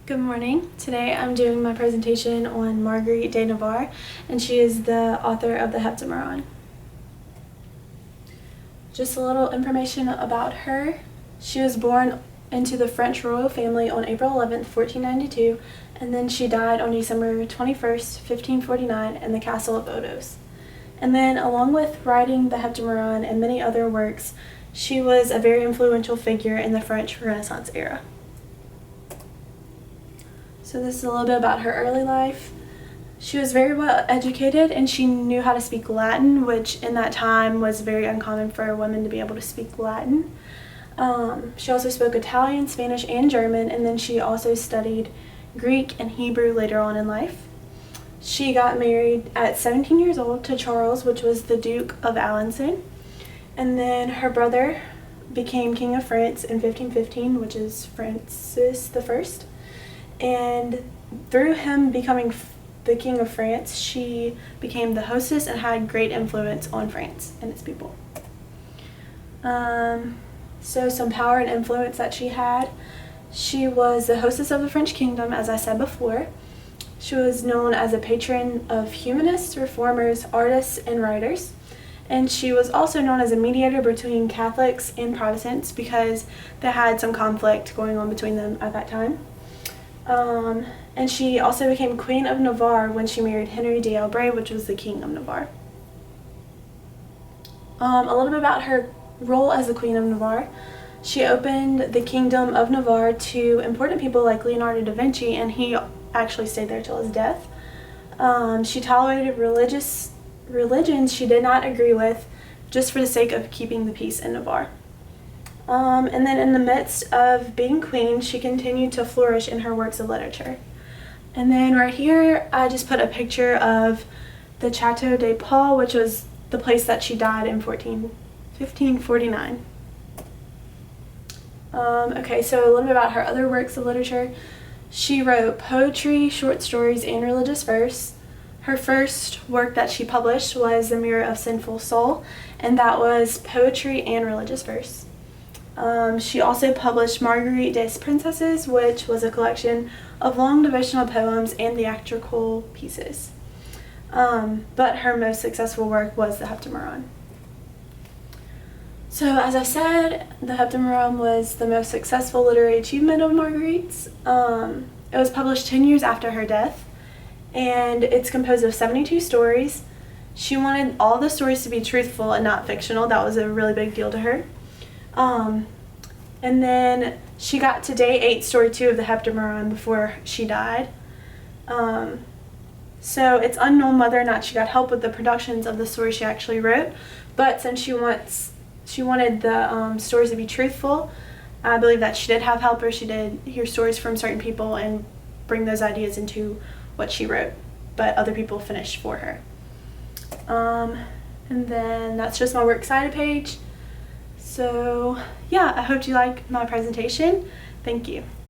Good morning. Today I'm doing my presentation on Marguerite de Navarre, and she is the author of the Heptameron. Just a little information about her. She was born into the French royal family on April 11th, 1492, and then she died on December 21st, 1549 in the castle of Odos. And then along with writing the Heptameron and many other works, she was a very influential figure in the French Renaissance era. So this is a little bit about her early life. She was very well educated and she knew how to speak Latin, which in that time was very uncommon for women to be able to speak Latin. She also spoke Italian, Spanish, and German, and then she also studied Greek and Hebrew later on in life. She got married at 17 years old to Charles, which was the Duke of Alençon, and then her brother became King of France in 1515, which is Francis I. And through him becoming the King of France, she became the hostess and had great influence on France and its people. So some power and influence that she had. She was the hostess of the French kingdom, as I said before. She was known as a patron of humanists, reformers, artists, and writers. And she was also known as a mediator between Catholics and Protestants because they had some conflict going on between them at that time. And she also became Queen of Navarre when she married Henry d'Albret, which was the King of Navarre. A little bit about her role as the Queen of Navarre. She opened the Kingdom of Navarre to important people like Leonardo da Vinci, and he actually stayed there till his death. She tolerated religions she did not agree with just for the sake of keeping the peace in Navarre. And then in the midst of being queen, she continued to flourish in her works of literature. And then right here, I just put a picture of the Chateau de Paul, which was the place that she died in 1549. Okay, so a little bit about her other works of literature. She wrote poetry, short stories, and religious verse. Her first work that she published was The Mirror of Sinful Soul, and that was poetry and religious verse. She also published Marguerite des Princesses, which was a collection of long devotional poems and theatrical pieces. But her most successful work was the Heptameron. So as I said, the Heptameron was the most successful literary achievement of Marguerite's. It was published 10 years after her death, and it's composed of 72 stories. She wanted all the stories to be truthful and not fictional. That was a really big deal to her. And then she got to day 8, story 2 of the Heptameron before she died. So it's unknown whether or not she got help with the productions of the stories she actually wrote, but since she wanted the stories to be truthful, I believe that she did have help, or she did hear stories from certain people and bring those ideas into what she wrote, but other people finished for her. And then that's just my works cited page. So yeah, I hope you like my presentation. Thank you.